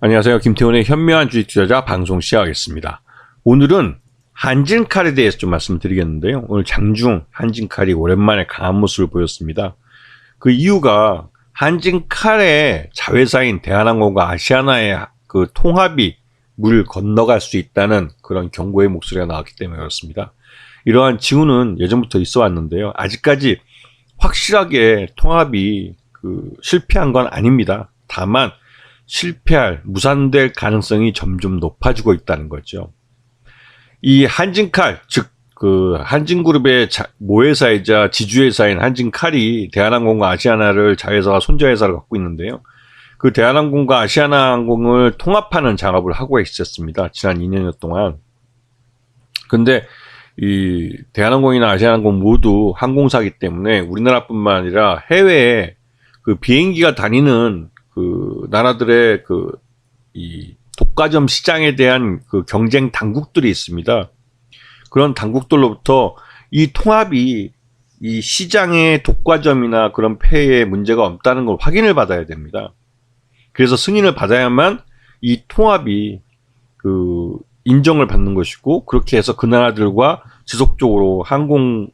안녕하세요. 김태훈의 현명한 주식 투자자 방송 시작하겠습니다. 오늘은 한진칼에 대해서 좀 말씀드리겠는데요. 오늘 장중 한진칼이 오랜만에 강한 모습을 보였습니다. 그 이유가 한진칼의 자회사인 대한항공과 아시아나의 그 통합이 물 건너갈 수 있다는 그런 경고의 목소리가 나왔기 때문에 그렇습니다. 이러한 징후는 예전부터 있어 왔는데요. 아직까지 확실하게 통합이 실패한 건 아닙니다. 다만 실패할, 무산될 가능성이 점점 높아지고 있다는 거죠. 이 한진칼, 즉 한진그룹의 모회사이자 지주회사인 한진칼이 대한항공과 아시아나를 자회사와 손자회사를 갖고 있는데요. 그 대한항공과 아시아나항공을 통합하는 작업을 하고 있었습니다. 지난 2년여 동안. 근데 이 대한항공이나 아시아나항공 모두 항공사이기 때문에 우리나라뿐만 아니라 해외에 그 비행기가 다니는 그 나라들의 이 독과점 시장에 대한 그 경쟁 당국들이 있습니다. 그런 당국들로부터 이 통합이 이 시장의 독과점이나 그런 폐해에 문제가 없다는 걸 확인을 받아야 됩니다. 그래서 승인을 받아야만 이 통합이 인정을 받는 것이고, 그렇게 해서 그 나라들과 지속적으로 항공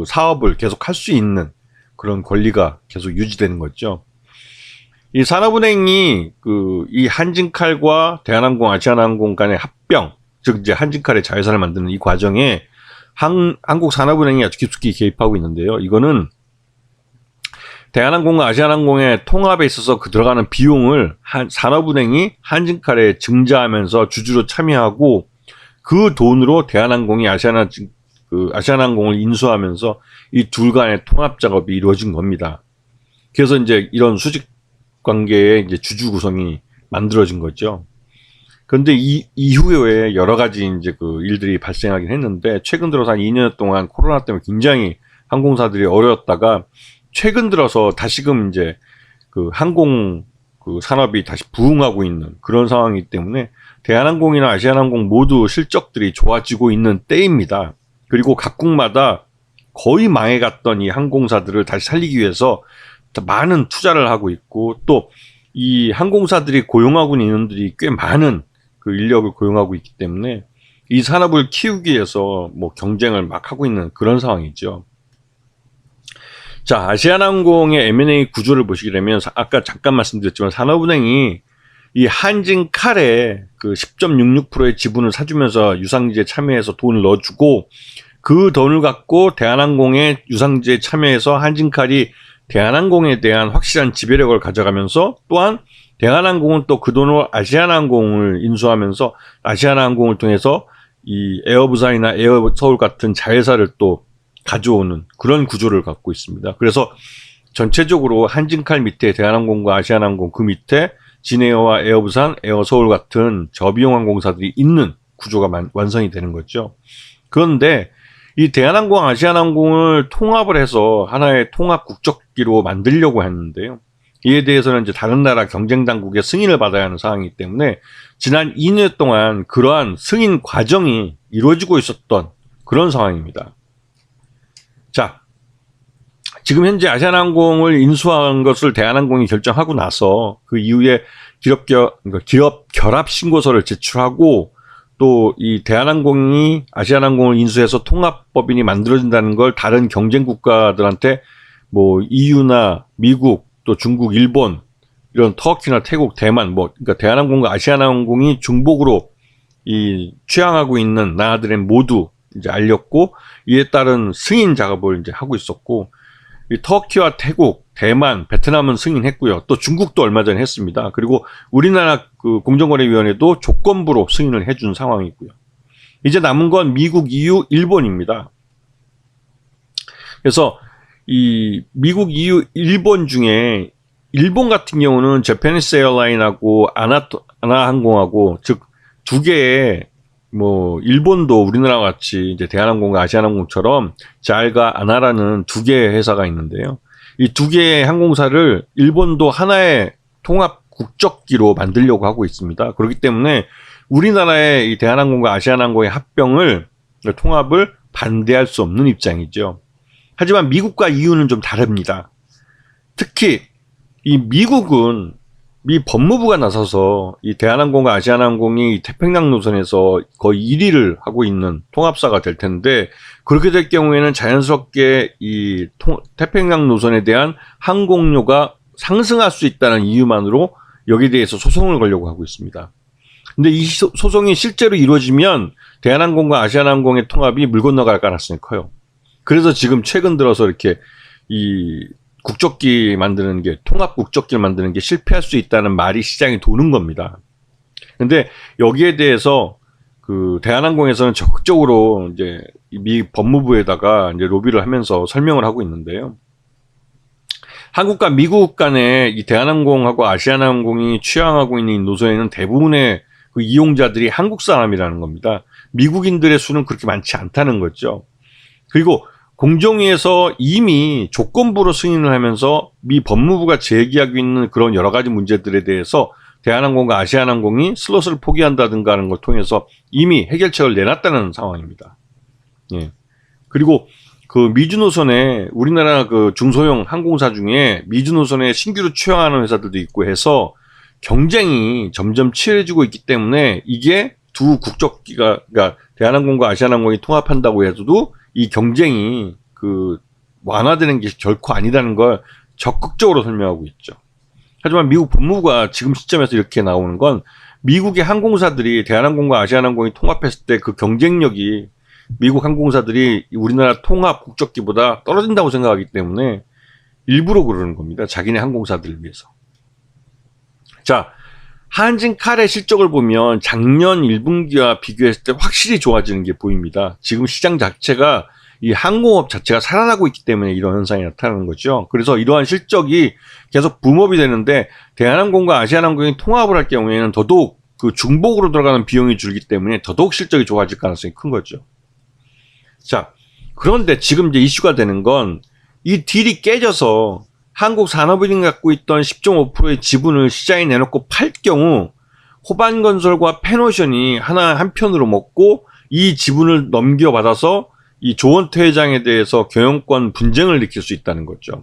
사업을 계속 할 수 있는 그런 권리가 계속 유지되는 거죠. 이 산업은행이 이 한진칼과 대한항공, 아시아나항공 간의 합병, 즉 이제 한진칼의 자회사를 만드는 이 과정에 한국산업은행이 아주 깊숙이 개입하고 있는데요. 이거는 대한항공과 아시아나항공의 통합에 있어서 들어가는 비용을 산업은행이 한진칼에 증자하면서 주주로 참여하고, 그 돈으로 대한항공이 아시아나항공을 인수하면서 이 둘 간의 통합 작업이 이루어진 겁니다. 그래서 이제 이런 수직 관계의 이제 주주 구성이 만들어진 거죠. 그런데 이후에 여러 가지 이제 일들이 발생하긴 했는데, 최근 들어서 한 2년 동안 코로나 때문에 굉장히 항공사들이 어려웠다가 최근 들어서 다시금 이제 항공 산업이 다시 부흥하고 있는 그런 상황이기 때문에 대한항공이나 아시아나항공 모두 실적들이 좋아지고 있는 때입니다. 그리고 각국마다 거의 망해갔던 이 항공사들을 다시 살리기 위해서 많은 투자를 하고 있고, 또 이 항공사들이 고용하고 있는 인원들이 꽤 많은 인력을 고용하고 있기 때문에 이 산업을 키우기 위해서 경쟁을 막 하고 있는 그런 상황이죠. 자, 아시아나항공의 M&A 구조를 보시게 되면 아까 잠깐 말씀드렸지만 산업은행이 이 한진칼에 10.66%의 지분을 사주면서 유상지에 참여해서 돈을 넣어주고, 그 돈을 갖고 대한항공의 유상지에 참여해서 한진칼이 대한항공에 대한 확실한 지배력을 가져가면서, 또한 대한항공은 또 그 돈으로 아시아나항공을 인수하면서 아시아나항공을 통해서 이 에어부산이나 에어서울 같은 자회사를 또 가져오는 그런 구조를 갖고 있습니다. 그래서 전체적으로 한진칼 밑에 대한항공과 아시아나항공, 그 밑에 진에어와 에어부산, 에어서울 같은 저비용 항공사들이 있는 구조가 완성이 되는 거죠. 그런데 이 대한항공, 아시아나항공을 통합을 해서 하나의 통합 국적기로 만들려고 했는데요. 이에 대해서는 이제 다른 나라 경쟁 당국의 승인을 받아야 하는 상황이기 때문에 지난 2년 동안 그러한 승인 과정이 이루어지고 있었던 그런 상황입니다. 자, 지금 현재 아시아나항공을 인수한 것을 대한항공이 결정하고 나서 그 이후에 기업 결합 신고서를 제출하고, 또 이 대한항공이 아시아나항공을 인수해서 통합법인이 만들어진다는 걸 다른 경쟁 국가들한테 EU나 미국, 또 중국, 일본, 이런 터키나 태국, 대만, 그러니까 대한항공과 아시아나항공이 중복으로 취항하고 있는 나라들은 모두 이제 알렸고, 이에 따른 승인 작업을 이제 하고 있었고, 이 터키와 태국, 대만, 베트남은 승인했고요. 또 중국도 얼마 전에 했습니다. 그리고 우리나라 공정거래위원회도 조건부로 승인을 해준 상황이고요. 이제 남은 건 미국, EU, 일본입니다. 그래서 이 미국, EU, 일본 중에 일본 같은 경우는 제페니스 에어라인하고 아나항공하고, 즉 두 개의 일본도 우리나라 같이 이제 대한항공과 아시아나항공처럼 잘가 아나라는 두 개의 회사가 있는데요. 이 두 개의 항공사를 일본도 하나의 통합 국적기로 만들려고 하고 있습니다. 그렇기 때문에 우리나라의 이 대한항공과 아시아나항공의 통합을 반대할 수 없는 입장이죠. 하지만 미국과 EU는 좀 다릅니다. 특히 이 미국은 미 법무부가 나서서 이 대한항공과 아시아나항공이 태평양 노선에서 거의 1위를 하고 있는 통합사가 될 텐데, 그렇게 될 경우에는 자연스럽게 이 태평양 노선에 대한 항공료가 상승할 수 있다는 이유만으로 여기에 대해서 소송을 걸려고 하고 있습니다. 근데 이 소송이 실제로 이루어지면 대한항공과 아시아나항공의 통합이 물 건너갈 가능성이 커요. 그래서 지금 최근 들어서 이렇게 이 국적기 만드는 게, 통합 국적기를 만드는 게 실패할 수 있다는 말이 시장에 도는 겁니다. 근데 여기에 대해서 그 대한항공에서는 적극적으로 이제 미 법무부에다가 이제 로비를 하면서 설명을 하고 있는데요. 한국과 미국 간에 이 대한항공하고 아시아나항공이 취항하고 있는 노선에는 대부분의 그 이용자들이 한국 사람이라는 겁니다. 미국인들의 수는 그렇게 많지 않다는 거죠. 그리고 공정위에서 이미 조건부로 승인을 하면서 미 법무부가 제기하고 있는 그런 여러 가지 문제들에 대해서 대한항공과 아시아나항공이 슬롯을 포기한다든가 하는 걸 통해서 이미 해결책을 내놨다는 상황입니다. 예. 그리고 그 미주 노선에 우리나라 그 중소형 항공사 중에 미주 노선에 신규로 취항하는 회사들도 있고 해서 경쟁이 점점 치열해지고 있기 때문에 이게 두 국적기가, 그러니까 대한항공과 아시아나항공이 통합한다고 해도 이 경쟁이 그 완화되는 게 결코 아니라는 걸 적극적으로 설명하고 있죠. 하지만 미국 법무부가 지금 시점에서 이렇게 나오는 건 미국의 항공사들이 대한항공과 아시아나항공이 통합했을 때 그 경쟁력이 미국 항공사들이 우리나라 통합 국적기보다 떨어진다고 생각하기 때문에 일부러 그러는 겁니다. 자기네 항공사들을 위해서. 자, 한진칼의 실적을 보면 작년 1분기와 비교했을 때 확실히 좋아지는 게 보입니다. 지금 시장 자체가, 이 항공업 자체가 살아나고 있기 때문에 이런 현상이 나타나는 거죠. 그래서 이러한 실적이 계속 붐업이 되는데 대한항공과 아시아나항공이 통합을 할 경우에는 더더욱 그 중복으로 들어가는 비용이 줄기 때문에 더더욱 실적이 좋아질 가능성이 큰 거죠. 자, 그런데 지금 이제 이슈가 되는 건 이 딜이 깨져서 한국산업은행이 갖고 있던 10.5%의 지분을 시장에 내놓고 팔 경우 호반건설과 페노션이 한 편으로 먹고 이 지분을 넘겨받아서 이 조원태 회장에 대해서 경영권 분쟁을 일으킬 수 있다는 거죠.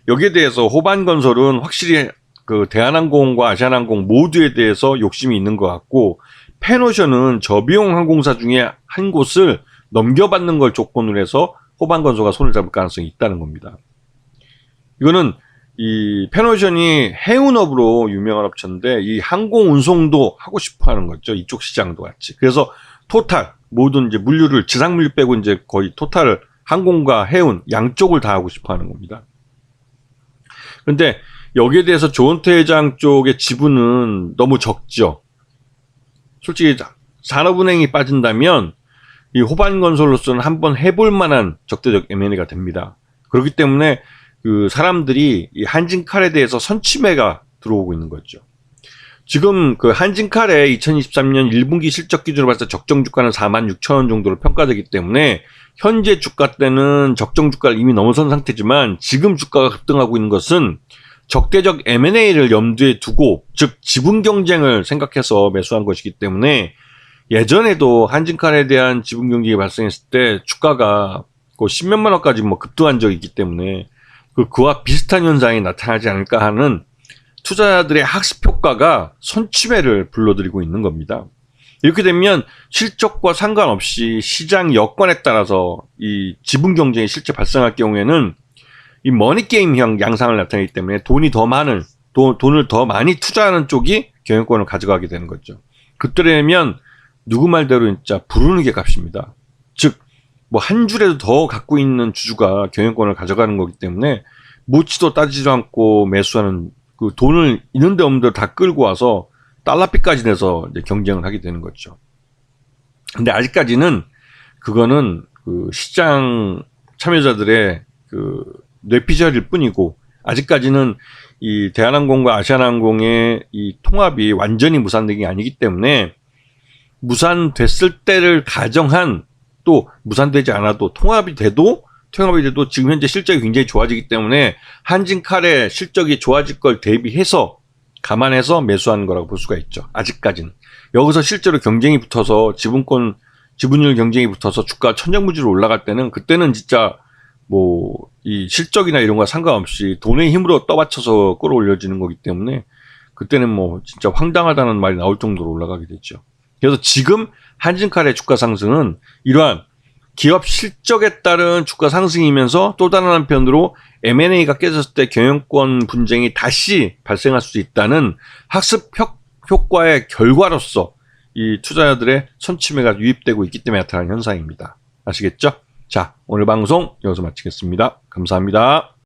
여기에 대해서 호반건설은 확실히 그 대한항공과 아시아나항공 모두에 대해서 욕심이 있는 것 같고, 페노션은 저비용 항공사 중에 한 곳을 넘겨받는 걸 조건으로 해서 호반건설과 손을 잡을 가능성이 있다는 겁니다. 이거는 이 페노션이 해운업으로 유명한 업체인데 이 항공 운송도 하고 싶어 하는 거죠. 이쪽 시장도 같이. 그래서 토탈, 모든 이제 물류를, 지상물류 빼고 이제 거의 토탈 항공과 해운 양쪽을 다 하고 싶어 하는 겁니다. 그런데 여기에 대해서 조원태 회장 쪽의 지분은 너무 적죠. 솔직히 산업은행이 빠진다면 이 호반건설로서는 한번 해볼 만한 적대적 M&A가 됩니다. 그렇기 때문에 그 사람들이 이 한진칼에 대해서 선취매가 들어오고 있는 거죠. 지금 그 한진칼의 2023년 1분기 실적 기준으로 봤을 때 적정 주가는 46,000원 정도로 평가되기 때문에 현재 주가 때는 적정 주가를 이미 넘어선 상태지만 지금 주가가 급등하고 있는 것은 적대적 M&A를 염두에 두고, 즉 지분 경쟁을 생각해서 매수한 것이기 때문에 예전에도 한진칼에 대한 지분 경쟁이 발생했을 때 주가가 그 10몇만 원까지 뭐 급등한 적이 있기 때문에 그와 비슷한 현상이 나타나지 않을까 하는 투자자들의 학습 효과가 선취매를 불러들이고 있는 겁니다. 이렇게 되면 실적과 상관없이 시장 여건에 따라서 이 지분 경쟁이 실제 발생할 경우에는 이 머니게임형 양상을 나타내기 때문에 돈을 더 많이 투자하는 쪽이 경영권을 가져가게 되는 거죠. 그때라면 누구 말대로 진짜 부르는 게 값입니다. 즉, 뭐 한 줄에도 더 갖고 있는 주주가 경영권을 가져가는 거기 때문에 묻지도 따지지도 않고 매수하는, 그 돈을 있는데 없는데 다 끌고 와서 달러빚까지 내서 이제 경쟁을 하게 되는 거죠. 근데 아직까지는 그거는 그 시장 참여자들의 그 뇌피셜일 뿐이고, 아직까지는 이 대한항공과 아시아나항공의 이 통합이 완전히 무산된 게 아니기 때문에 무산됐을 때를 가정한, 또 무산되지 않아도 통합이 돼도 지금 현재 실적이 굉장히 좋아지기 때문에 한진칼의 실적이 좋아질 걸 대비해서 감안해서 매수하는 거라고 볼 수가 있죠. 아직까지는. 여기서 실제로 경쟁이 붙어서 지분율 경쟁이 붙어서 주가 천정부지로 올라갈 때는, 그때는 진짜 뭐 이 실적이나 이런 거와 상관없이 돈의 힘으로 떠받쳐서 끌어올려지는 거기 때문에 그때는 뭐 진짜 황당하다는 말이 나올 정도로 올라가게 됐죠. 그래서 지금 한진칼의 주가 상승은 이러한 기업 실적에 따른 주가 상승이면서 또 다른 한편으로 M&A가 깨졌을 때 경영권 분쟁이 다시 발생할 수 있다는 학습 효과의 결과로서 이 투자자들의 선취매가 유입되고 있기 때문에 나타나는 현상입니다. 아시겠죠? 자, 오늘 방송 여기서 마치겠습니다. 감사합니다.